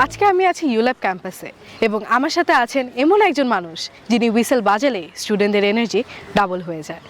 আজকে আমি আছি ইউল্যাব ক্যাম্পাসে এবং আমার সাথে আছেন এমন একজন মানুষ যিনি হুইসেল বাজালে স্টুডেন্টদের এনার্জি ডাবল হয়ে যায়।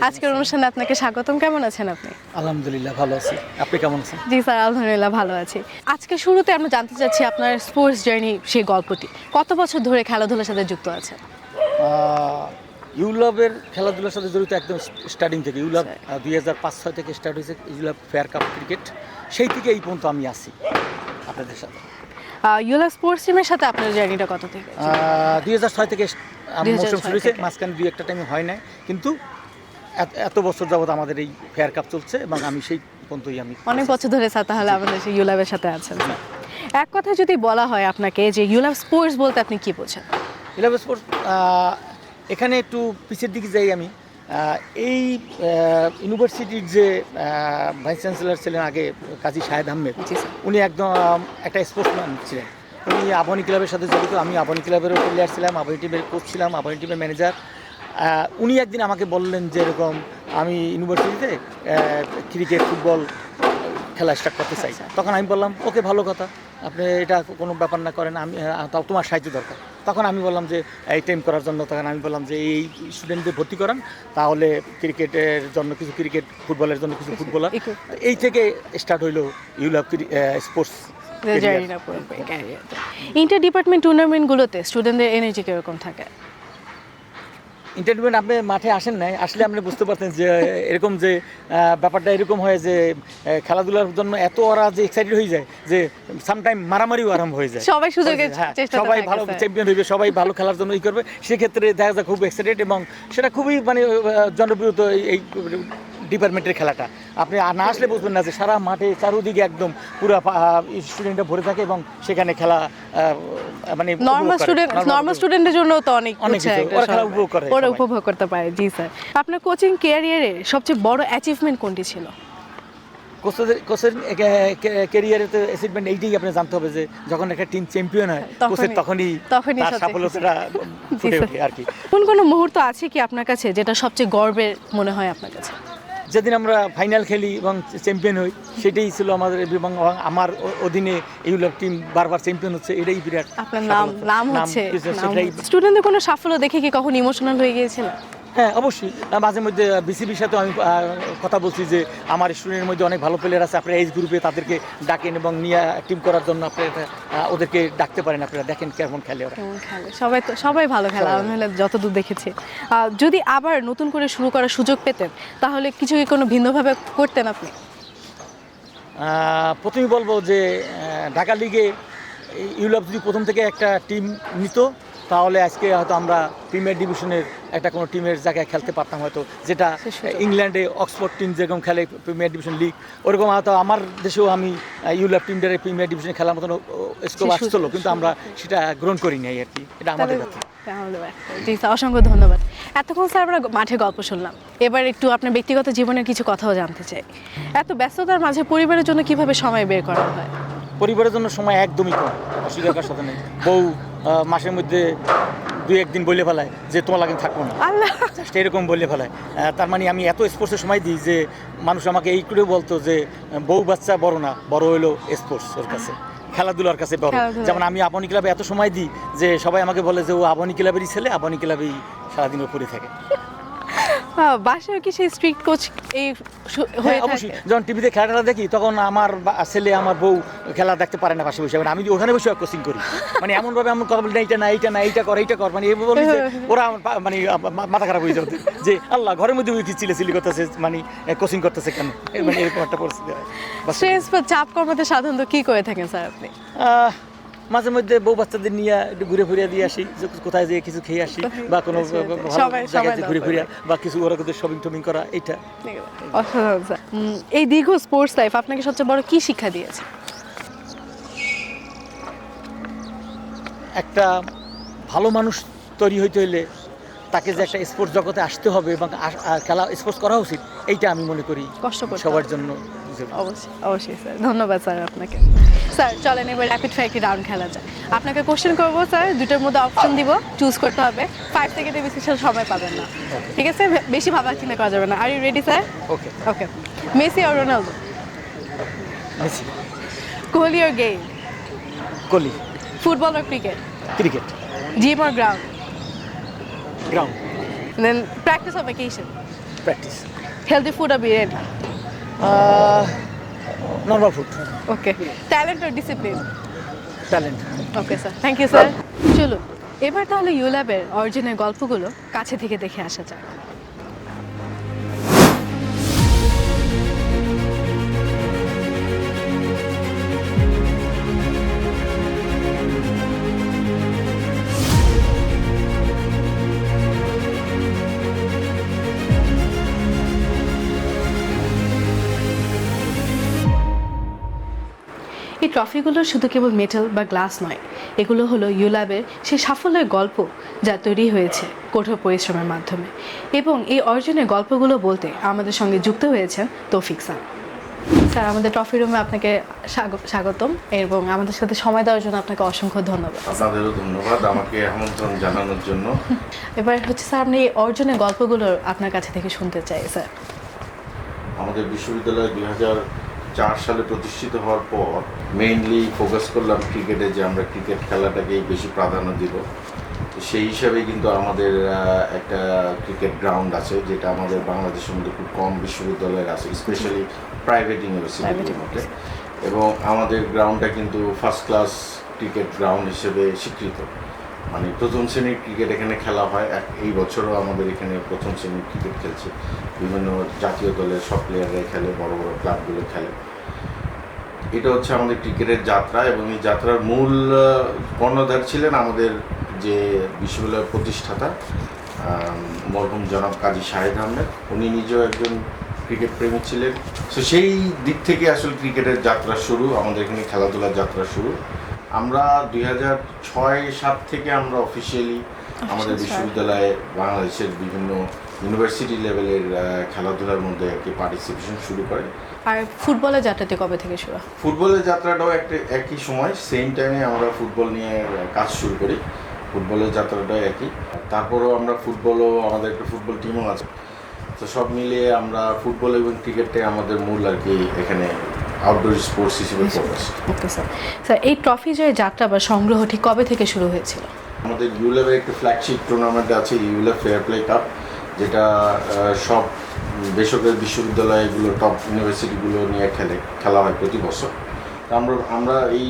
আজকের অনুষ্ঠানে আপনাকে স্বাগতম। কেমন আছেন আপনি? আলহামদুলিল্লাহ ভালো আছি। আপনি কেমন আছেন? জি স্যার, আলহামদুলিল্লাহ ভালো আছি। আজকে শুরুতে আমরা জানতে চাচ্ছি আপনার স্পোর্টস জার্নি, সেই গল্পটি। কত বছর ধরে খেলাধুলার সাথে যুক্ত আছেন? ইউল্যাবের খেলাধুলার সাথে জড়িত একদম স্টার্টিং থেকে। ইউল্যাব 2005-06 থেকে স্টার্ট হয়েছে ইউল্যাব ফেয়ার কাপ ক্রিকেট, সেই থেকে এই পর্যন্ত আমি আছি আপনাদের সাথে। ইউল্যাব স্পোর্টস টিমের সাথে আপনার জার্নিটা কত থেকে? 2006 থেকে মৌসুম শুরু হয়েছে, থেকে। মাঝখানে দুই একটা টাইমে হয় নাই, কিন্তু এত বছর যাবত আমাদের এই ফেয়ার কাপ চলছে এবং আমি সেই পর্যন্তই আমি অনেক বছর ধরে স্যার তাহলে আমাদের সেই ইউল্যাবের সাথে আছেন। এক কথা যদি বলা হয় আপনাকে যে ইউল্যাব স্পোর্টস বলতে আপনি কি বোঝেন? ইউল্যাব স্পোর্টস, এখানে একটু পিছের দিকে যাই আমি। এই ইউনিভার্সিটির যে ভাইস চ্যান্সেলর ছিলেন আগে, কাজী শাহেদ আহমেদ, জি স্যার। উনি একদম একটা স্পোর্টসম্যান ছিলেন। উনি আবাহনী ক্লাবের সাথে জড়িত, আমি আবাহনী ক্লাবেরও প্লেয়ার ছিলাম, আবাহনী টিমের কোচ ছিলাম, আবাহনী টিমের ম্যানেজার। উনি একদিন আমাকে বললেন যে এরকম আমি ইউনিভার্সিটিতে ক্রিকেট ফুটবল খেলা স্টার্ট করতে চাই। তখন আমি বললাম ওকে, ভালো কথা, আপনি এটা কোনো ব্যাপার না করেন, আমি তাও তোমার সাহায্য দরকার। তখন আমি বললাম যে এই টাইম করার জন্য, তখন আমি বললাম যে এই স্টুডেন্টদের ভর্তি করান, তাহলে ক্রিকেটের জন্য কিছু ক্রিকেট, ফুটবলের জন্য কিছু ফুটবলার। এই থেকে স্টার্ট হইলো ইউল্যাব স্পোর্টস। ইন্টার ডিপার্টমেন্ট টুর্নামেন্টগুলোতে স্টুডেন্টদের এনার্জি কিরকম থাকে? এন্টারটেনমেন্ট, আপনি মাঠে আসেন নাই, আসলে আপনি বুঝতে পারতেন যে এরকম যে ব্যাপারটা এরকম হয় যে খেলাধুলার জন্য এত ওরা যে এক্সাইটেড হয়ে যায় যে সামটাইম মারামারিও আরম্ভ হয়ে যায়। সবাই সুযোগের চেষ্টা, সবাই ভালো চ্যাম্পিয়ন হইবে, সবাই ভালো খেলার জন্য ই করবে, সেক্ষেত্রে দেখা যায় খুব এক্সাইটেড এবং সেটা খুবই মানে জনপ্রিয় এই ডিপার্টমেন্টের খেলাটা। আপনি না আসলে বুঝবেন না যে সারা মাঠে চারোদিকে একদম পুরো স্টুডেন্টরা ভরে থাকে এবং সেখানে খেলা মানে নরমাল স্টুডেন্টের জন্য তো অনেক খেলা উপভোগ করে, ওরা উপভোগ করতে পারে। জি স্যার, আপনার কোচিং ক্যারিয়ারে সবচেয়ে বড় অ্যাচিভমেন্ট কোনটি ছিল? কোচের ক্যারিয়ারে তো অ্যাচিভমেন্ট এইটাই আপনি জানতে হবে যে যখন একটা টিম চ্যাম্পিয়ন হয় কোচের তখনই তার সাফল্যটা ফুটে ওঠে আর কি। কোন মুহূর্ত আছে কি আপনার কাছে যেটা সবচেয়ে গর্বের মনে হয় আপনার কাছে? যেদিন আমরা ফাইনাল খেলি এবং চ্যাম্পিয়ন হই, সেটাই ছিল আমাদের, এবং আমার অধীনে ইউল্যাব টিম বারবার চ্যাম্পিয়ন হচ্ছে, এটাই বিরাট। আপনার নাম হচ্ছে স্টুডেন্টদের কোনো সাফল্য দেখে কি কখন ইমোশনাল হয়ে গিয়েছিল? হ্যাঁ, অবশ্যই। মাঝে মধ্যে বিসিবির সাথে আমি কথা বলছি যে আমার স্টুডেন্টের মধ্যে অনেক ভালো প্লেয়ার আছে, আপনারা এই গ্রুপে তাদেরকে ডাকেন এবং নিয়ে টিম করার জন্য আপনারা ওদেরকে ডাকতে পারেন, আপনারা দেখেন কেমন খেলে ওরা। সবাই ভালো খেলে আলহামদুলিল্লাহ যতদূর দেখেছি। যদি আবার নতুন করে শুরু করার সুযোগ পেতেন তাহলে কিছু কি কোনো ভিন্নভাবে করতেন আপনি? প্রথমেই বলবো যে ঢাকা লিগে ইউল্যাব যদি প্রথম থেকে একটা টিম নিত, তাহলে আজকে হয়তো আমরা প্রিমিয়ার ডিভিশনের একটা কোনো টিমের জায়গায় খেলতে পারতাম হয়তো, যেটা ইংল্যান্ডে অক্সফোর্ড টিম যেরকম খেলে প্রিমিয়ার ডিভিশন লিগ, ওরকম হয়তো আমার দেশেও আমি ইউল্যাব টিমটারে প্রিমিয়ার ডিভিশনে খেলার মতন স্কোপ আসছিল, কিন্তু আমরা সেটা গ্রহণ করি নাই আর কি, এটা আমাদের কাছে। জি স্যার, অসংখ্য ধন্যবাদ। এতক্ষণ স্যার আমরা মাঠে গল্প শুনলাম, এবার একটু আপনার ব্যক্তিগত জীবনের কিছু কথাও জানতে চাই। এত ব্যস্ততার মাঝে পরিবারের জন্য কিভাবে সময় বের করা হয়? পরিবারের জন্য সময় একদমই কম, অসুবিধার সাথে নেই। বউ মাসের মধ্যে 2-1 দিন বলে ফেলায় যে তোমার লাগে থাকবো না, জাস্ট এরকম বলে ফেলায়। তার মানে আমি এত স্পোর্টসের সময় দিই যে মানুষ আমাকে এই করে বলতো যে বউ বাচ্চা বড় না, বড় হইলো স্পোর্টস ওর কাছে, খেলাধুলার কাছে বড়। যেমন আমি আবাহনী ক্লাবে এত সময় দিই যে সবাই আমাকে বলে যে ও আবাহনী ক্লাবেরই ছেলে, আবাহনী ক্লাবেই সারাদিন পড়ে থাকে। বাসায় কি সেই স্ট্রিক্ট কোচ এই হয়ে থাকে? অবশ্যই, যখন টিভিতে খেলাটা দেখি তখন আমার ছেলে আমার বউ খেলা দেখতে পারে না পাশে বসে, আমি ওখানে বসে কোচিং করি, মানে এমনভাবে এমন কথা বলি না এইটা না এইটা না এইটা কর, মানে এই বলি যে ওরা মানে মাথা খারাপ হয়ে যাবে যে আল্লাহ ঘরের মধ্যে কি চিলি করতেছে, মানে কোচিং করতেছে কেন, মানে এরকম একটা পরিস্থিতি হয়। স্ট্রেস বা চাপ কমাতে সাধারণত কি করে থাকেন স্যার আপনি? মাঝে মধ্যে বউ বাচ্চাদের নিয়ে একটু ঘুরে ফিরে দিয়ে আসি, কোথায় যেয়ে কিছু খেয়ে আসি বা কোনো জায়গায় ঘুরে ফিরে বা কিছু ওরা শপিং টপিং করা, এইটা। অসাধারণ স্যার। এই দীর্ঘ স্পোর্টস লাইফ আপনাকে সবচেয়ে বড় কি শিক্ষা দিয়েছে? একটা ভালো মানুষ তৈরি হইতে হইলে তাকে যে একটা স্পোর্টস জগতে আসতে হবে এবং খেলা স্পোর্টস করা উচিত, এইটা আমি মনে করি সবার জন্য। অবশ্যই স্যার, ধন্যবাদ স্যার আপনাকে। স্যার চলেন এবার র্যাপিড ফায়ার একটি রাউন্ড খেলা যায়। আপনাকে কোশ্চেন করবো স্যার, দুটোর মধ্যে অপশন দিব, চুজ করতে হবে। 5 সেকেন্ডের বেশি সময় পাবেন না, ঠিক আছে? বেশি ভাবা চিন্তা করা যাবে না। Are you ready sir? Okay. Messi আর রোনালদো? মেসি। কোহলি আর গেইল? গলি। Football or cricket? Cricket. Gym or ground? Ground. Then practice or vacation? Practice. Healthy food or biryani? Normal food. Okay. Talent or discipline? Talent. Okay sir, thank you sir. চলুন এবার তাহলে ইউল্যাবের অরিজিনের গল্পগুলো কাছে থেকে দেখে আসা যাক। এই ট্রফিগুলো শুধু কেবল মেটাল বা গ্লাস নয়, এগুলো হলো ইউল্যাবের সেই সাফল্যের গল্প যা তৈরি হয়েছে কঠোর পরিশ্রমের মাধ্যমে। এবং এই অর্জনের গল্পগুলো বলতে আমাদের সঙ্গে যুক্ত হয়েছেন তৌফিক স্যার। স্যার, আমাদের ট্রফি রুমে আপনাকে স্বাগতম এবং আমাদের সাথে সময় দেওয়ার জন্য আপনাকে অসংখ্য ধন্যবাদ। আপনাদেরও ধন্যবাদ আমাকে আমন্ত্রণ জানানোর জন্য। এবার হচ্ছে স্যার, আপনি এই অর্জনের গল্পগুলো আপনার কাছে থেকে শুনতে চাই স্যার। আমাদের বিশ্ববিদ্যালয় 2004 সালে প্রতিষ্ঠিত হওয়ার পর মেইনলি ফোকাস করলাম ক্রিকেটে, যে আমরা ক্রিকেট খেলাটাকেই বেশি প্রাধান্য দিব। তো সেই হিসাবে কিন্তু আমাদের একটা ক্রিকেট গ্রাউন্ড আছে, যেটা আমাদের বাংলাদেশের মধ্যে খুব কম বিশ্ববিদ্যালয়ের আছে, স্পেশালি প্রাইভেট ইউনিভার্সিটির মধ্যে। এবং আমাদের গ্রাউন্ডটা কিন্তু ফার্স্ট ক্লাস ক্রিকেট গ্রাউন্ড হিসেবে স্বীকৃত, মানে প্রথম শ্রেণীর ক্রিকেট এখানে খেলা হয়। এই বছরও আমাদের এখানে প্রথম শ্রেণীর ক্রিকেট খেলছে, বিভিন্ন জাতীয় দলের সব প্লেয়াররাই খেলে, বড় বড় ক্লাবগুলো খেলে। এটা হচ্ছে আমাদের ক্রিকেটের যাত্রা, এবং এই যাত্রার মূল কর্ণধার ছিলেন আমাদের যে বিশ্ববিদ্যালয়ের প্রতিষ্ঠাতা মরহুম জনাব কাজী শাহেদ আহমেদ। উনি নিজেও একজন ক্রিকেট প্রেমী ছিলেন। তো সেই দিক থেকে আসলে ক্রিকেটের যাত্রা শুরু, আমাদের এখানে খেলাধুলার যাত্রা শুরু। আমরা 2006-07 থেকে আমরা অফিসিয়ালি আমাদের বিশ্ববিদ্যালয়ে বাংলাদেশের বিভিন্ন ইউনিভার্সিটি লেভেলের খেলাধুলার মধ্যে একটি পার্টিসিপেশন শুরু করে। আর ফুটবলের যাত্রাটি কবে থেকে শুরু? ফুটবলের যাত্রাটাও একই সময়, সেম টাইমে আমরা ফুটবল নিয়ে কাজ শুরু করি। ফুটবলের যাত্রাটাও একই। তারপরেও আমরা আমাদের একটা ফুটবল টিমও আছে। তো সব মিলিয়ে আমরা ফুটবল এবং ক্রিকেটটাই আমাদের মূল আর কি এখানে আউটডোর স্পোর্টস হিসেবে ফোকাস। Okay sir. স্যার, এই ট্রফি জয়ের যাত্রা বা সংগ্রহটি কবে থেকে শুরু হয়েছিল? আমাদের ইউল্যাবের একটা ফ্ল্যাগশিপ টুর্নামেন্ট আছে, ইউল্যাব ফেয়ার প্লে কাপ, যেটা সব বেসরকারি বিশ্ববিদ্যালয়গুলো, টপ ইউনিভার্সিটিগুলো নিয়ে খেলা হয় প্রতি বছর। আমরা এই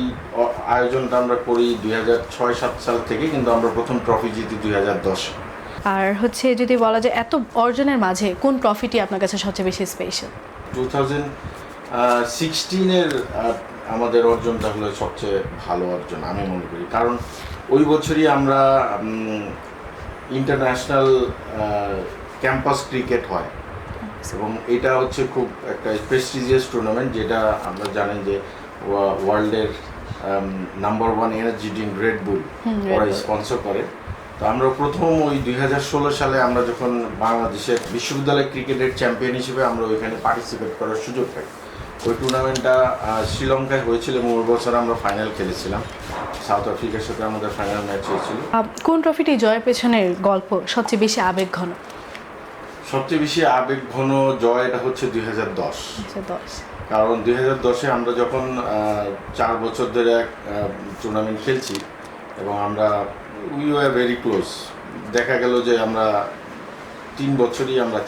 আয়োজনটা আমরা করি 2006-07 সাল থেকে, কিন্তু আমরা প্রথম ট্রফি জিতি 2010। আর হচ্ছে যদি বলা যায় এত অর্জনের মাঝে কোন ট্রফিটি আপনার কাছে সবচেয়ে বেশি স্পেশাল? 2016-এর আমাদের অর্জনটা হলো সবচেয়ে ভালো অর্জন আমি মনে করি, কারণ ওই বছরই আমরা ইন্টারন্যাশনাল ক্যাম্পাস ক্রিকেট হয়, এবং এটা হচ্ছে খুব একটা প্রেস্টিজিয়াস টুর্নামেন্ট, যেটা আমরা জানেন যে ওয়ার্ল্ডের নাম্বার 1 এনার্জি ড্রিঙ্ক রেড বুল ওরা স্পন্সর করে। তো আমরা প্রথম ওই 2016 সালে আমরা যখন বাংলাদেশের বিশ্ববিদ্যালয় ক্রিকেটের চ্যাম্পিয়ন হিসেবে আমরা ওইখানে পার্টিসিপেট করার সুযোগ পাই। ওই টুর্নামেন্টটা শ্রীলঙ্কায় হয়েছিল, এবং ওই বছর আমরা ফাইনাল খেলেছিলাম, সাউথ আফ্রিকার সাথে আমাদের ফাইনাল ম্যাচ হয়েছিল। কোন ট্রফিটি জয়ের পেছনের গল্প সবচেয়ে বেশি আবেগঘন? সবচেয়ে বেশি আবেগঘন জয়টা হচ্ছে 2010। কারণ 2010-এ আমরা যখন 4 বছর ধরে টুর্নামেন্ট খেলছি, এবং আমরা উই ওয়ার ভেরি ক্লোজ। দেখা গেল যে আমরা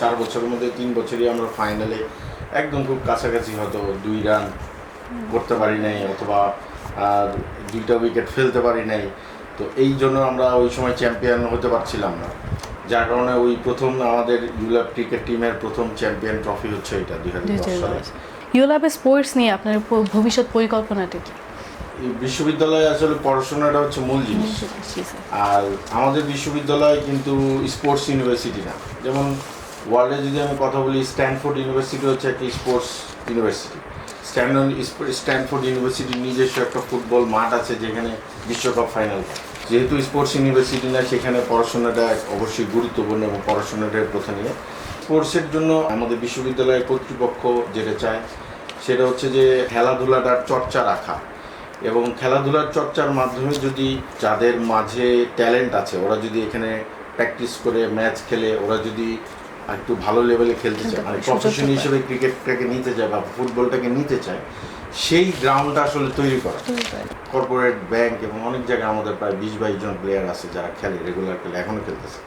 4 বছরের মধ্যে 3 বছরই আমরা ফাইনালে একদম খুব কাছাকাছি, হয়তো 2 রান করতে পারি নাই, অথবা 2টা উইকেট ফেলতে পারি নাই। তো এই জন্য আমরা ওই সময় চ্যাম্পিয়ন হতে পারছিলাম না, যার কারণে ওই প্রথম আমাদের ইউল্যাব ক্রিকেট টিমের প্রথম চ্যাম্পিয়ন ট্রফি হচ্ছে এটা 2010 সালে। ইউল্যাবে স্পোর্টস নিয়ে আপনার ভবিষ্যৎ পরিকল্পনাটা কি? এই বিশ্ববিদ্যালয়ে আসলে পড়াশোনাটা হচ্ছে মূল জিনিস, আর আমাদের বিশ্ববিদ্যালয় কিন্তু স্পোর্টস ইউনিভার্সিটি না। যেমন ওয়ার্ল্ডে যদি আমি কথা বলি, স্ট্যানফোর্ড ইউনিভার্সিটি হচ্ছে একটা স্পোর্টস ইউনিভার্সিটি। স্ট্যানফোর্ড ইউনিভার্সিটির নিজস্ব একটা ফুটবল মাঠ আছে, যেখানে বিশ্বকাপ ফাইনাল। যেহেতু স্পোর্টস ইউনিভার্সিটি না, সেখানে পড়াশোনাটা অবশ্যই গুরুত্বপূর্ণ, এবং পড়াশোনাটাই প্রথমে। স্পোর্টসের জন্য আমাদের বিশ্ববিদ্যালয়ের কর্তৃপক্ষ যেটা চায় সেটা হচ্ছে যে খেলাধুলাটার চর্চা রাখা, এবং খেলাধুলার চর্চার মাধ্যমে যদি যাদের মাঝে ট্যালেন্ট আছে ওরা যদি এখানে প্র্যাকটিস করে ম্যাচ খেলে, ওরা যদি একটু ভালো লেভেলে খেলতে চায়, মানে প্রফেশন হিসেবে ক্রিকেটটাকে নিতে চায় বা ফুটবলটাকে নিতে চায়, সেই গ্রাউন্ডটা আসলে তৈরি করা। কর্পোরেট ব্যাংক এবং অনেক জায়গায় আমাদের প্রায় 20-22 জন প্লেয়ার আছে যারা খেলে, রেগুলার খেলে, এখনও খেলতেছে।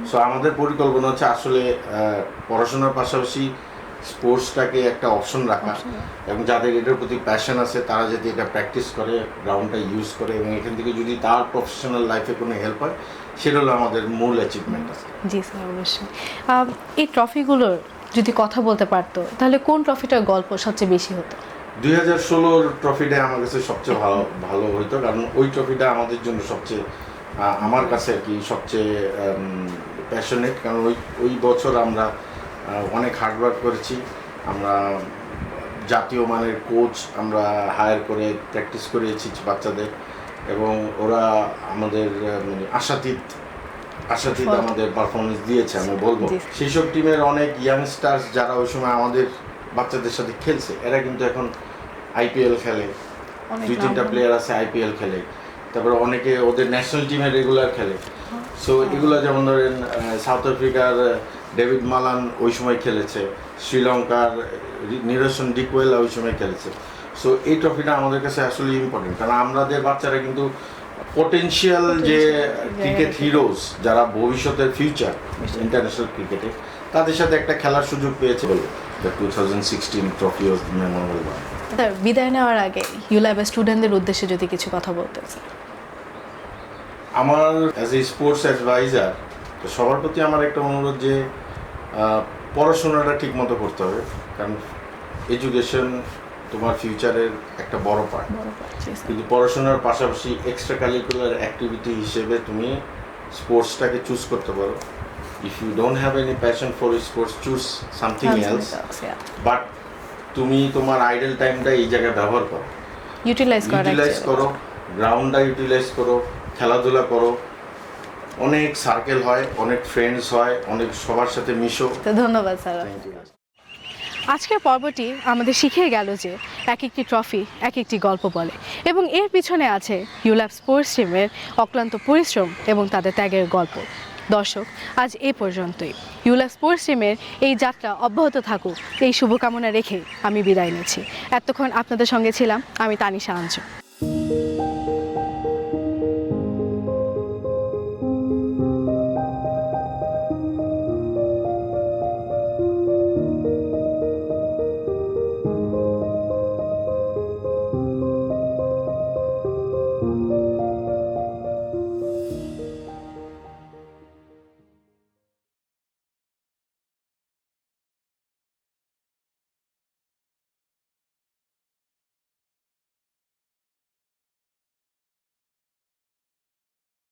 সো আমাদের পরিকল্পনা হচ্ছে আসলে পড়াশোনার পাশাপাশি স্পোর্টসটাকে একটা অপশন রাখা, এবং যাদের এটার প্রতি প্যাশন আছে তারা যদি এটা প্র্যাকটিস করে, গ্রাউন্ডটা ইউজ করে, এবং এখান থেকে যদি তার প্রফেশনাল লাইফে কোনো হেল্প হয়, সেটা হলো আমাদের মূল অ্যাচিভমেন্ট আছে। জি স্যার, অবশ্যই। এই ট্রফিগুলোর যদি কথা বলতে পারতো তাহলে কোন ট্রফিটার গল্প সবচেয়ে বেশি হতো? 2016 ট্রফিটা আমার কাছে সবচেয়ে ভালো হইতো, কারণ ওই ট্রফিটা আমাদের জন্য সবচেয়ে, আমার কাছে আর কি সবচেয়ে প্যাশনেট, কারণ ওই বছর আমরা অনেক হার্ডওয়ার্ক করেছি। আমরা জাতীয় মানের কোচ আমরা হায়ার করে প্র্যাকটিস করিয়েছি বাচ্চাদের, এবং ওরা আমাদের মানে আশাতীত আমাদের পারফরমেন্স দিয়েছে আমি বলবো। সেই সব টিমের অনেক ইয়াংস্টার্স যারা ওই সময় আমাদের বাচ্চাদের সাথে খেলছে, এরা কিন্তু এখন আইপিএল খেলে, 2-3টা প্লেয়ার আছে আইপিএল খেলে, তারপরে অনেকে ওদের ন্যাশনাল টিমে রেগুলার খেলে। সো এগুলো যেমন ধরেন সাউথ আফ্রিকার ডেভিড মালান ওই সময় খেলেছে, শ্রীলঙ্কার নিরসন ডিকওয়েলা ওই সময় খেলেছে। সো এই ট্রফিটা আমাদের কাছে আসলে ইম্পর্টেন্ট, কারণ আমাদের বাচ্চারা কিন্তু পটেনশিয়াল যে ক্রিকেট হিরোজ, যারা ভবিষ্যতের ফিউচার ইন্টারন্যাশনাল ক্রিকেটে, তাদের সাথে একটা খেলার সুযোগ পেয়েছে বলে 2016 ট্রফি ওয়াজ মেমোরেবল। স্যার, বিদায় নেওয়ার আগে ইউল্যাবের স্টুডেন্টদের উদ্দেশ্যে যদি কিছু কথা বলতেন স্যার। আমার অ্যাজ এ স্পোর্টস অ্যাডভাইজার তো সবার প্রতি আমার একটা অনুরোধ যে পড়াশোনাটা ঠিক মতো করতে হবে, কারণ এডুকেশন তোমার ফিউচারের একটা বড় পার্ট। কিন্তু পড়াশোনার পাশাপাশি এক্সট্রা কারিকুলার অ্যাক্টিভিটি হিসেবে তুমি স্পোর্টসটাকে চুজ করতে পারো। If you don't have any passion for sports, choose something else, but তুমি তোমার আইডল টাইমটা এই জায়গায় ব্যবহার করো, ইউটিলাইজ করো, গ্রাউন্ডটা ইউটিলাইজ করো, খেলাধুলা করো, অনেক সার্কেল হয়, অনেক ফ্রেন্ডস হয়, অনেক সবার সাথে মিশো। ধন্যবাদ স্যার। আজকের পর্বটি আমাদের শিখিয়ে গেল যে এক একটি ট্রফি এক একটি গল্প বলে, এবং এর পিছনে আছে ইউল্যাব স্পোর্টস টিমের অক্লান্ত পরিশ্রম এবং তাদের ত্যাগের গল্প। দর্শক, আজ এই পর্যন্তই। ইউল্যাব স্পোর্টস টিমের এই যাত্রা অব্যাহত থাকুক এই শুভকামনা রেখে আমি বিদায় নিচ্ছি। এতক্ষণ আপনাদের সঙ্গে ছিলাম আমি তানিশা আঞ্জু।